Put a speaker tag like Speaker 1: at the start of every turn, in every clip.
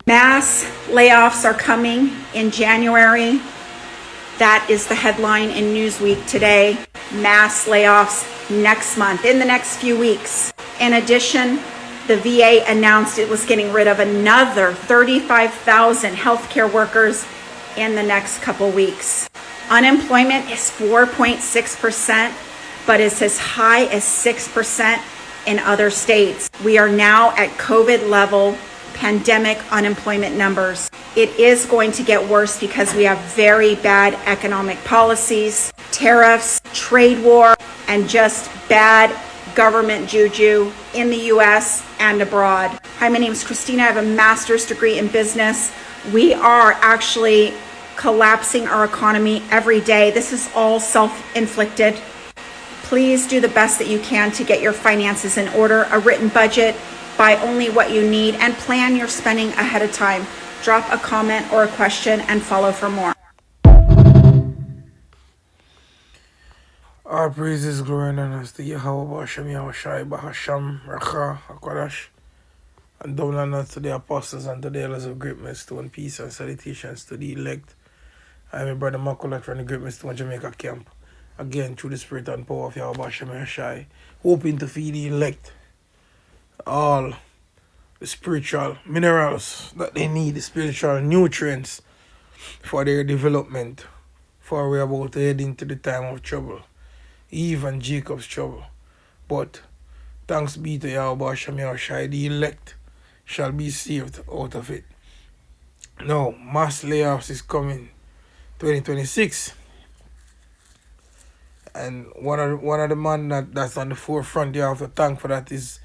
Speaker 1: Mass layoffs are coming in January. That is the headline in Newsweek today. Mass layoffs next month, in the next few weeks. In addition, the VA announced it was getting rid of another 35,000 healthcare workers in the next couple weeks. Unemployment is 4.6%, but it's as high as 6% in other states. We are now at COVID level pandemic unemployment numbers. It is going to get worse because we have very bad economic policies, tariffs, trade war, and just bad government juju in the US and abroad. Hi, my name is Christina. I have a master's degree in business. We are actually collapsing our economy every day. This is all self-inflicted. Please do the best that you can to get your finances in order, a written budget, buy only what you need, and plan your spending ahead of time. Drop a comment or a question and follow for more.
Speaker 2: All praises, glory, and honor to Yahweh, Hashem, Yahushai, Bahasham, Racha, HaKadosh, and double honor to the apostles and to the elders of Great Millstone. Peace and salutations to the elect. I am a brother Makulak from the Great Millstone Jamaica camp. Again, through the spirit and power of Yahweh, Hashem, Yahushai, hoping to feed the elect all the spiritual minerals that they need, the spiritual nutrients for their development, for we are about to head into the time of trouble, even Jacob's trouble. But thanks be to Yahweh Hashem Yahushai, the elect shall be saved out of it. Now, mass layoffs is coming 2026. And one of the man that's on the forefront you have to thank for that is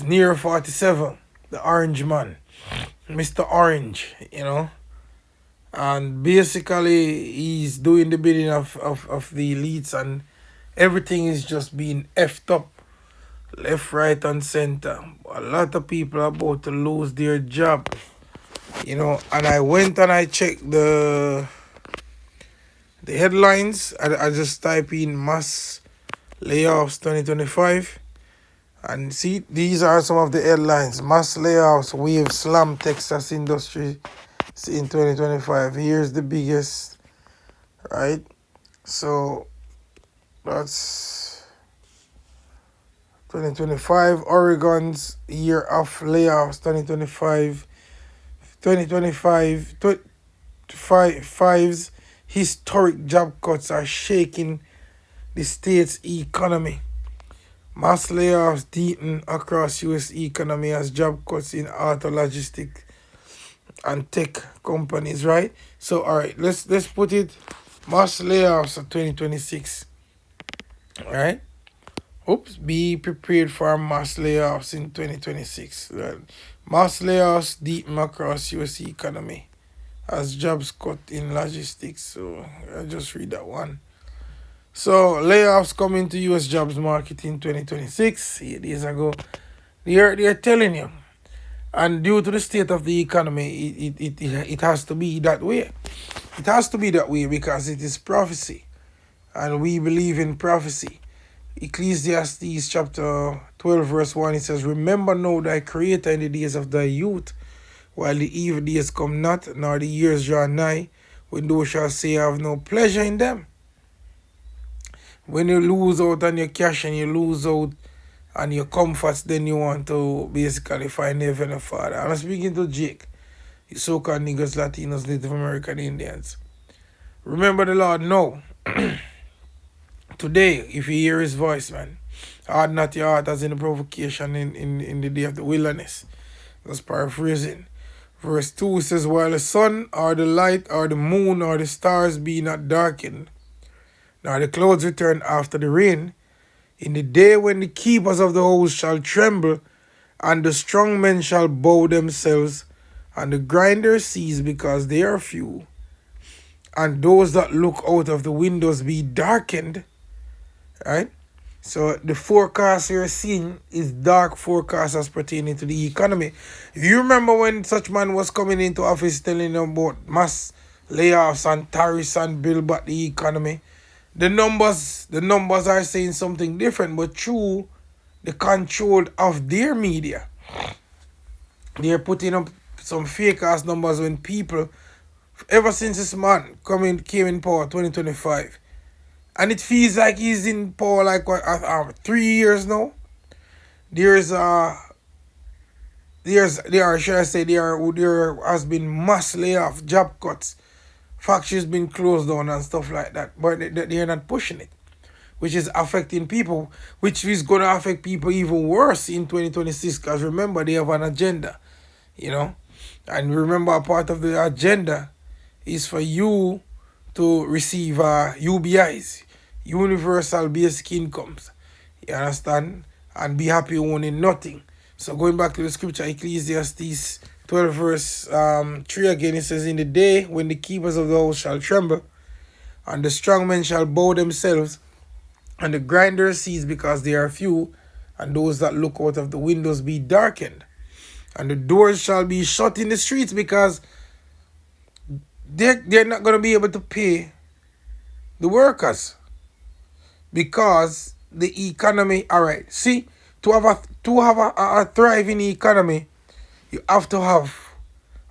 Speaker 2: near 47, the orange man, Mr. Orange, and basically he's doing the bidding of the elites, and everything is just being effed up left, right, and center. A lot of people are about to lose their job, and I went and I checked the headlines. I just type in mass layoffs 2025, and see, these are some of the headlines. Mass layoffs wave slam Texas industry in 2025. Here's the biggest, right? So that's 2025. Oregon's year of layoffs 2025. 2025's historic job cuts are shaking the state's economy. Mass layoffs deepen across U.S. economy as job cuts in auto, logistics, and tech companies, right? So, all right, let's put it, mass layoffs of 2026, all right? Oops, be prepared for mass layoffs in 2026. Mass layoffs deepen across U.S. economy as jobs cut in logistics. So, I'll just read that one. So, layoffs coming to U.S. jobs market in 2026. 8 days ago, they're telling you. And due to the state of the economy, it has to be that way. It has to be that way because it is prophecy. And we believe in prophecy. Ecclesiastes chapter 12 verse 1, it says, "Remember now thy creator in the days of thy youth, while the evil days come not, nor the years draw nigh, when thou shalt say, I have no pleasure in them." When you lose out on your cash and you lose out on your comforts, then you want to basically find heaven and Father. I'm speaking to Jake, you so-called niggas, Latinos, Native American Indians. Remember the Lord now. Today, if you hear his voice, man, harden not your heart as in the provocation in the day of the wilderness. Just paraphrasing. Verse 2 says, "While the sun or the light or the moon or the stars be not darkened, nor the clouds return after the rain, in the day when the keepers of the house shall tremble, and the strong men shall bow themselves, and the grinders cease because they are few, and those that look out of the windows be darkened," right? So the forecast you're seeing is dark forecast as pertaining to the economy. You remember when such man was coming into office telling them about mass layoffs and tariffs and build back the economy? The numbers are saying something different, but through the control of their media, they're putting up some fake ass numbers when people, ever since this man came in power 2025, and it feels like he's in power like what, 3 years now. There's there should I say there has been mass layoff, job cuts, factories been closed down and stuff like that, but they're not pushing it, which is affecting people, which is going to affect people even worse in 2026, because remember, they have an agenda, you know. And remember, a part of the agenda is for you to receive UBIs, universal basic incomes. You understand? And be happy owning nothing. So going back to the scripture, Ecclesiastes 12 verse 3 again, it says, in the day when the keepers of the house shall tremble, and the strong men shall bow themselves, and the grinders cease because they are few, and those that look out of the windows be darkened, and the doors shall be shut in the streets, because they're not going to be able to pay the workers, because the economy, all right, see, to have a thriving economy, you have to have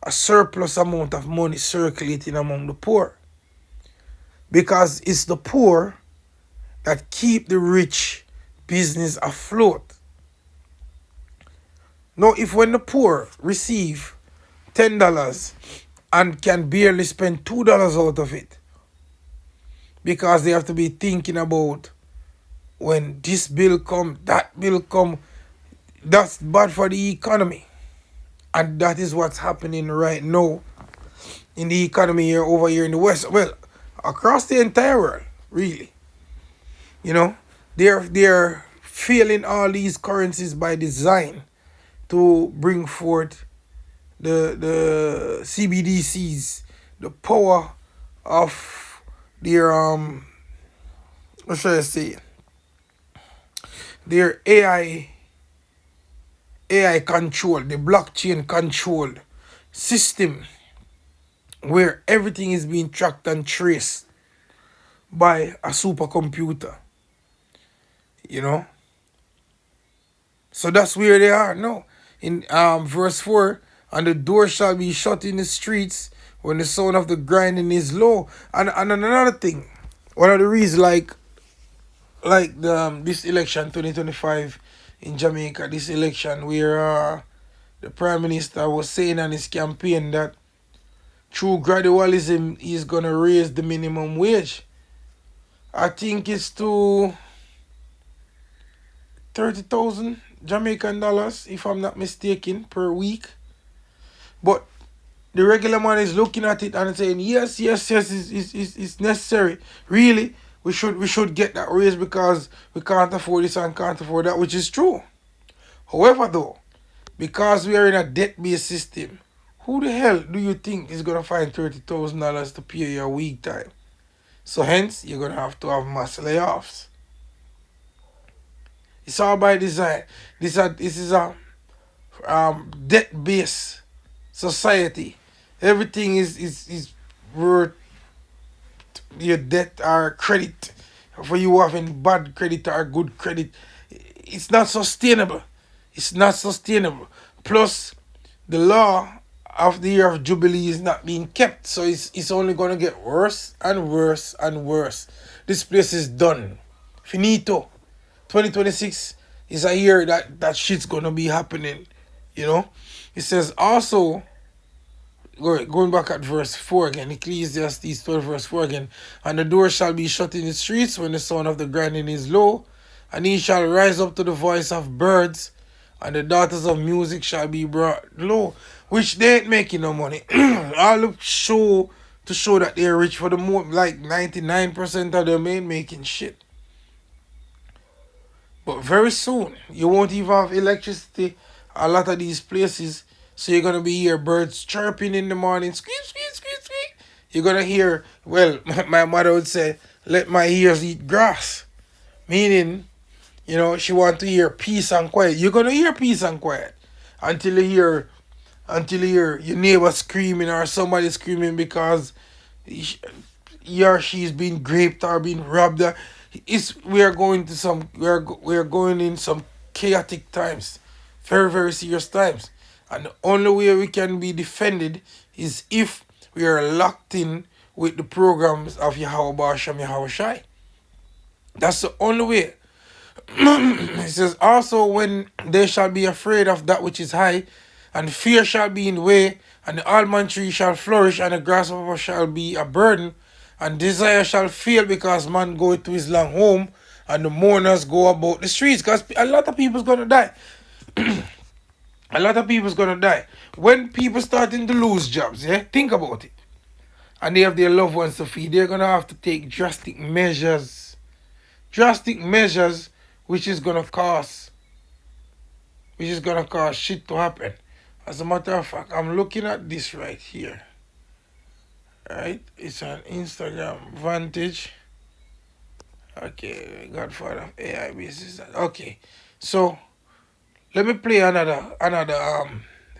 Speaker 2: a surplus amount of money circulating among the poor, because it's the poor that keep the rich business afloat. Now, if when the poor receive $10 and can barely spend $2 out of it, because they have to be thinking about when this bill come, that bill come, that's bad for the economy. And that is what's happening right now in the economy here over here in the West. Well, across the entire world, really. You know, they're failing all these currencies by design to bring forth the CBDCs, the power of their what should I say? Their AI control, the blockchain controlled system, where everything is being tracked and traced by a supercomputer. You know? So that's where they are now. In verse 4, and the door shall be shut in the streets when the sound of the grinding is low. And another thing, one of the reasons like the this election 2025 in Jamaica, this election where the Prime Minister was saying on his campaign that through gradualism he's gonna raise the minimum wage. I think it's to 30,000 Jamaican dollars, if I'm not mistaken, per week. But the regular man is looking at it and saying, yes, it's necessary. Really, we should get that raise because we can't afford this and can't afford that, which is true. However, though, because we are in a debt-based system, who the hell do you think is gonna find $30,000 to pay your week time? So hence, you're gonna have to have mass layoffs. It's all by design. This is a debt-based society. Everything is worth your debt or credit. For you having bad credit or good credit, it's not sustainable. It's not sustainable. Plus, the law of the year of Jubilee is not being kept. So it's only going to get worse and worse and worse. This place is done. Finito. 2026 is a year that shit's going to be happening. You know? It says also, going back at verse 4 again, Ecclesiastes 12 verse 4 again, and the door shall be shut in the streets when the sound of the grinding is low, and he shall rise up to the voice of birds, and the daughters of music shall be brought low, which they ain't making no money. All look to show that they're rich, for the most, like 99% of them ain't making shit. But very soon, you won't even have electricity a lot of these places. So you're going to be hear birds chirping in the morning. Squeak, squeak, squeak, squeak. You're going to hear, well, my mother would say, let my ears eat grass. Meaning, you know, she want to hear peace and quiet. You're going to hear peace and quiet until you hear your neighbor screaming or somebody screaming because he or she's been raped or been robbed. We are going in some chaotic times, very very serious times, And the only way we can be defended is if we are locked in with the programs of Yahweh Basham Yahweh Shai. That's the only way. It says, also when they shall be afraid of that which is high, and fear shall be in the way, and the almond tree shall flourish, and the grasshopper shall be a burden, and desire shall fail because man goeth to his long home, and the mourners go about the streets. Because a lot of people's gonna die. A lot of people's gonna die. When people starting to lose jobs, yeah, think about it. And they have their loved ones to feed, they're gonna have to take drastic measures. Drastic measures which is gonna cause shit to happen. As a matter of fact, I'm looking at this right here. Right? It's an Instagram Vantage. Okay, Godfather of AI basis. Okay. So let me play another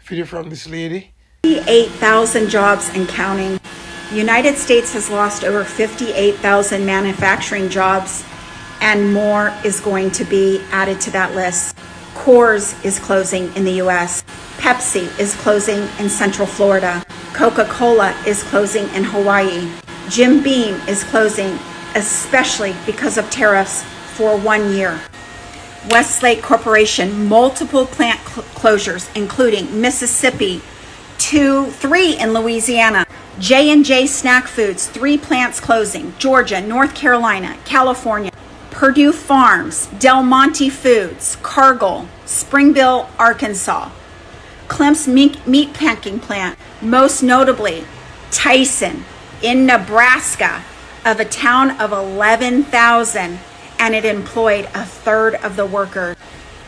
Speaker 2: video from this lady.
Speaker 1: 58,000 jobs and counting. The United States has lost over 58,000 manufacturing jobs, and more is going to be added to that list. Coors is closing in the US. Pepsi is closing in Central Florida. Coca-Cola is closing in Hawaii. Jim Beam is closing, especially because of tariffs, for 1 year. Westlake Corporation, multiple plant closures, including Mississippi, 3 in Louisiana. J&J Snack Foods, 3 plants closing. Georgia, North Carolina, California. Purdue Farms, Del Monte Foods, Cargill, Springville, Arkansas. Clem's meat packing plant, most notably Tyson in Nebraska, of a town of 11,000, and it employed a third of the workers.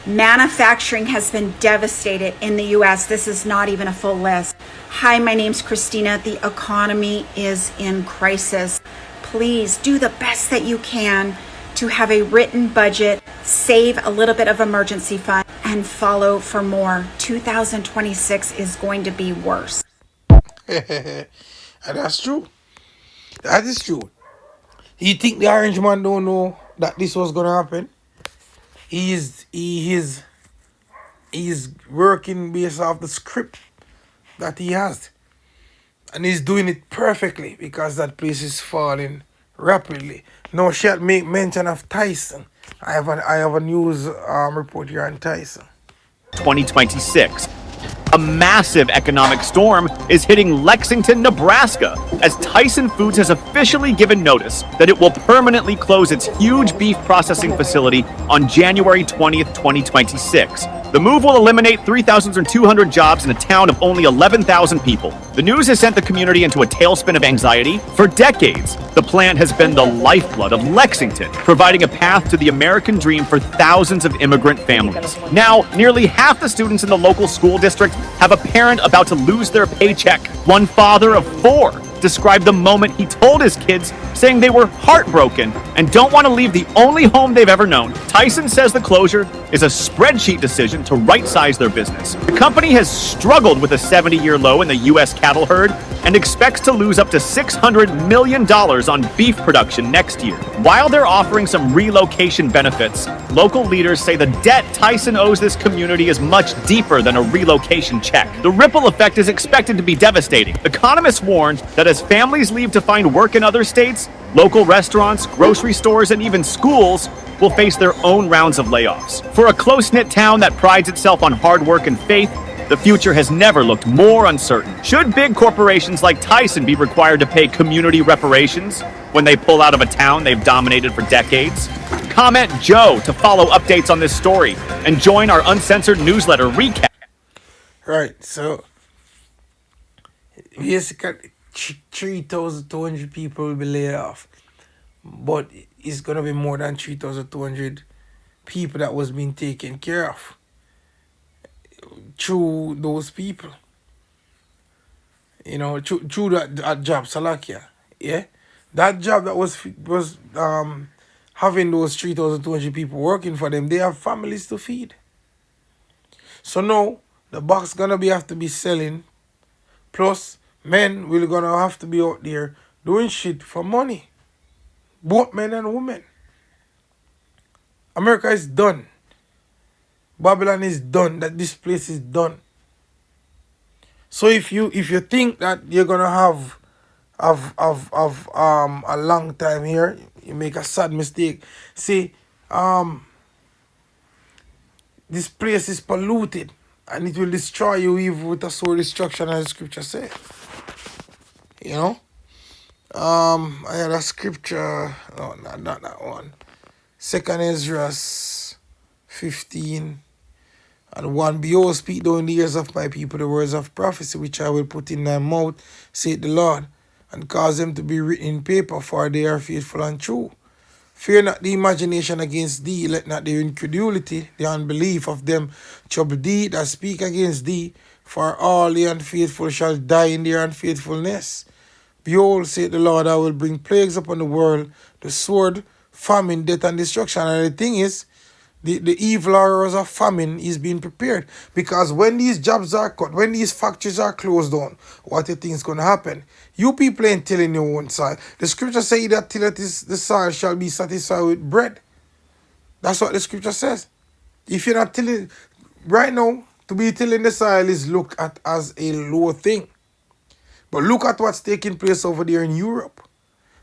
Speaker 1: Manufacturing has been devastated in the US. This is not even a full list. Hi, my name's Christina. The economy is in crisis. Please do the best that you can to have a written budget, save a little bit of emergency fund, and follow for more. 2026 is going to be worse.
Speaker 2: And that's true. That is true. You think the orange man don't know that this was gonna happen? He is working based off the script that he has. And he's doing it perfectly because that place is falling rapidly. Now she had make mention of Tyson. I have a news report here on Tyson.
Speaker 3: 2026. A massive economic storm is hitting Lexington, Nebraska, as Tyson Foods has officially given notice that it will permanently close its huge beef processing facility on January 20th, 2026. The move will eliminate 3,200 jobs in a town of only 11,000 people. The news has sent the community into a tailspin of anxiety. For decades, the plant has been the lifeblood of Lexington, providing a path to the American dream for thousands of immigrant families. Now, nearly half the students in the local school district have a parent about to lose their paycheck. One father of 4 described the moment he told his kids, saying they were heartbroken and don't want to leave the only home they've ever known. Tyson says the closure is a spreadsheet decision to right-size their business. The company has struggled with a 70-year low in the U.S. cattle herd and expects to lose up to $600 million on beef production next year. While they're offering some relocation benefits, local leaders say the debt Tyson owes this community is much deeper than a relocation check. The ripple effect is expected to be devastating. Economists warned that as families leave to find work in other states, local restaurants, grocery stores, and even schools will face their own rounds of layoffs. For a close-knit town that prides itself on hard work and faith, the future has never looked more uncertain. Should big corporations like Tyson be required to pay community reparations when they pull out of a town they've dominated for decades? Comment Joe to follow updates on this story and join our uncensored newsletter recap.
Speaker 2: Right, so basically 3,200 people will be laid off. But it's going to be more than 3,200 people that was being taken care of through those people. You know, through that job, Salakia. Yeah? That job that was having those 3,200 people working for them, they have families to feed. So now, the box going to have to be selling. Plus, men will going to have to be out there doing shit for money. Both men and women. America is done. Babylon is done. That this place is done. So if you think that you're gonna have a long time here, you make a sad mistake. See, this place is polluted and it will destroy you even with a soul destruction, as the scripture says. You know? I had a scripture, no, not that one. Second Ezra 15 and 1. Behold, speak thou in the ears of my people the words of prophecy which I will put in thy mouth, saith the Lord, and cause them to be written in paper, for they are faithful and true. Fear not the imagination against thee, let not the incredulity, the unbelief of them trouble thee that speak against thee, for all the unfaithful shall die in their unfaithfulness. Behold, saith the Lord, I will bring plagues upon the world, the sword, famine, death, and destruction. And the thing is, the evil horrors of famine is being prepared. Because when these jobs are cut, when these factories are closed down, what do you think is going to happen? You people ain't tilling your own soil. The scripture says that tilleth the soil shall be satisfied with bread. That's what the scripture says. If you're not tilling, right now, to be tilling the soil is looked at as a low thing. But look at what's taking place over there in Europe,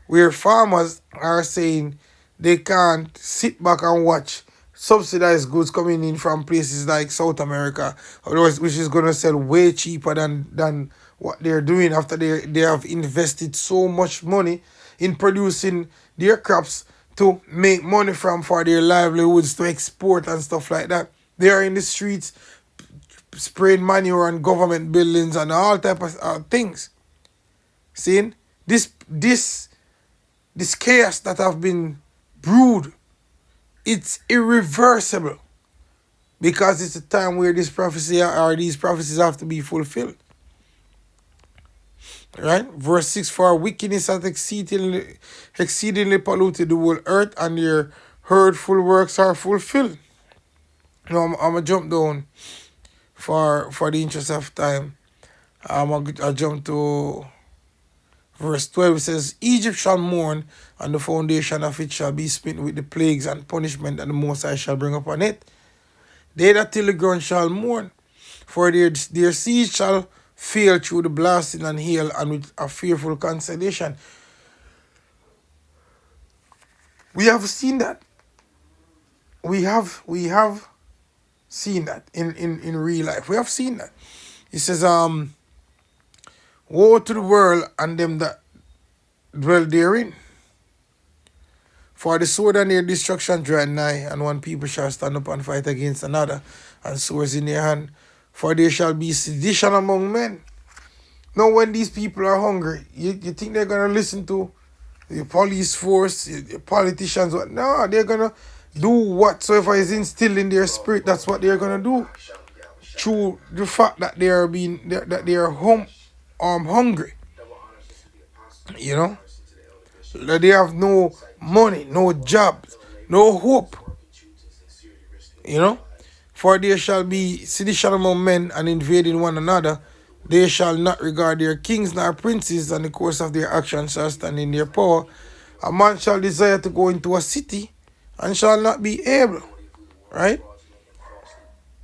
Speaker 2: where farmers are saying they can't sit back and watch subsidized goods coming in from places like South America, which is going to sell way cheaper than what they're doing after they have invested so much money in producing their crops to make money from for their livelihoods, to export and stuff like that. They are in the streets spraying manure on government buildings and all type of things. Seeing this chaos that have been brewed, it's irreversible, because it's a time where this prophecy or these prophecies have to be fulfilled. Right? Verse 6, for wickedness hath exceedingly polluted the whole earth, and their hurtful works are fulfilled. Now I'm gonna jump down for the interest of time. I'll jump to verse 12. It says, Egypt shall mourn, and the foundation of it shall be smitten with the plagues and punishment, and the Most High shall bring upon it. They that till the ground shall mourn, for their seed shall fail through the blasting and hail, and with a fearful consolation. We have seen that. We have seen that in real life. We have seen that. It says, woe to the world and them that dwell therein. For the sword and their destruction draw nigh, and one people shall stand up and fight against another, and swords in their hand. For there shall be sedition among men. Now when these people are hungry, you think they're going to listen to the police force, the politicians? No, they're going to do whatsoever is instilled in their spirit. That's what they're going to do. Through the fact that they are hungry. You know? That they have no money, no jobs, no hope. You know? For there shall be sedition among men, and invading one another. They shall not regard their kings nor princes, and the course of their actions shall stand in their power. A man shall desire to go into a city, and shall not be able. Right?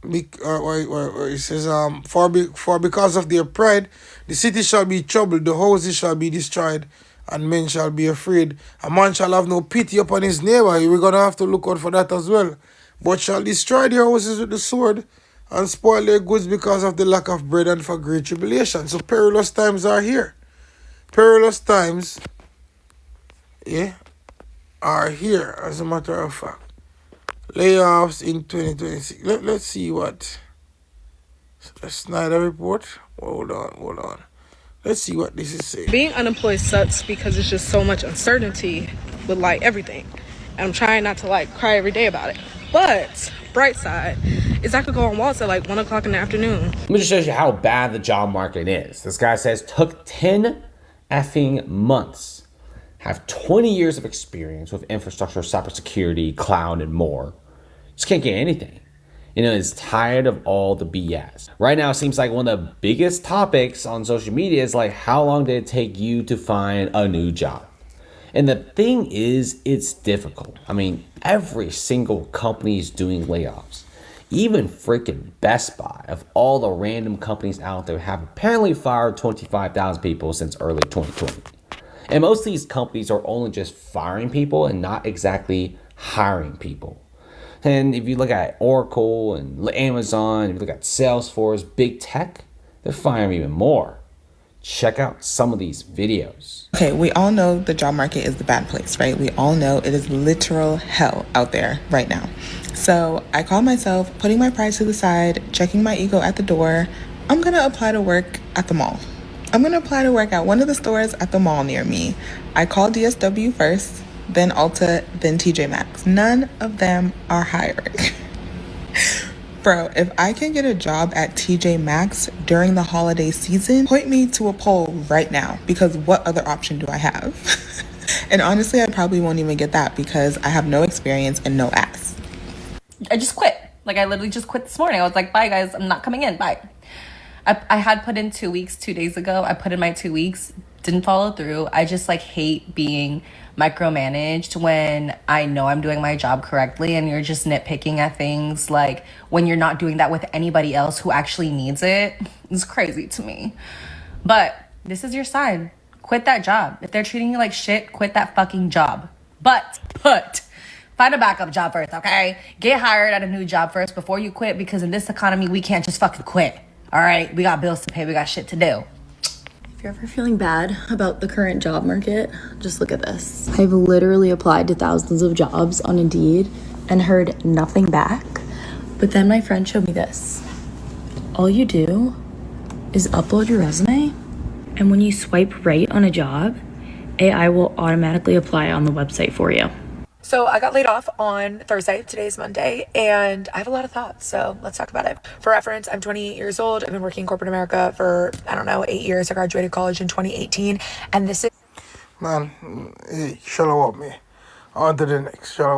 Speaker 2: It says, for because of their pride, the city shall be troubled, the houses shall be destroyed, and men shall be afraid. A man shall have no pity upon his neighbor. We're going to have to look out for that as well. But shall destroy their houses with the sword, and spoil their goods because of the lack of bread and for great tribulation. So perilous times are here. Perilous times, are here, as a matter of fact. Layoffs in 2026. Let's see what Snyder report. Hold on. Let's see what this is saying.
Speaker 4: Being unemployed sucks because it's just so much uncertainty with like everything. And I'm trying not to like cry every day about it. But bright side is I could go on walks at like 1 o'clock in the afternoon.
Speaker 5: Let me just show you how bad the job market is. This guy says took 10 effing months. Have 20 years of experience with infrastructure, cybersecurity, cloud, and more. Just can't get anything. Is tired of all the BS. Right now, it seems like one of the biggest topics on social media is like, how long did it take you to find a new job? And the thing is, it's difficult. I mean, every single company is doing layoffs. Even freaking Best Buy, of all the random companies out there, have apparently fired 25,000 people since early 2020. And most of these companies are only just firing people and not exactly hiring people. And if you look at Oracle and Amazon, if you look at Salesforce, big tech, they're firing even more. Check out some of these videos.
Speaker 6: Okay, we all know the job market is the bad place, right? We all know it is literal hell out there right now. So I call myself putting my pride to the side, checking my ego at the door. I'm gonna apply to work at the mall. I'm gonna apply to work at one of the stores at the mall near me. I call DSW first, then Ulta, then TJ Maxx. None of them are hiring. Bro, if I can get a job at TJ Maxx during the holiday season, point me to a poll right now, because what other option do I have? And honestly, I probably won't even get that because I have no experience and no ass.
Speaker 7: I just quit. Like, I literally just quit this morning. I was like, bye guys, I'm not coming in, bye. I had put in 2 weeks 2 days ago. I put in my 2 weeks, didn't follow through. I just like hate being micromanaged when I know I'm doing my job correctly and you're just nitpicking at things like when you're not doing that with anybody else who actually needs it. It's crazy to me. But this is your sign. Quit that job. If they're treating you like shit, quit that fucking job. But find a backup job first, okay? Get hired at a new job first before you quit, because in this economy, we can't just fucking quit. All right? We got bills to pay. We got shit to do.
Speaker 8: If you're ever feeling bad about the current job market, just look at this. I've literally applied to thousands of jobs on Indeed and heard nothing back. But then my friend showed me this. All you do is upload your resume, and when you swipe right on a job, AI will automatically apply on the website for you.
Speaker 9: So I got laid off on Thursday. Today's Monday, and I have a lot of thoughts. So let's talk about it. For reference, I'm 28 years old. I've been working in corporate America for, 8 years. I graduated college in 2018, and this is...
Speaker 2: Man, hey, shallow up me. On to the next, shallow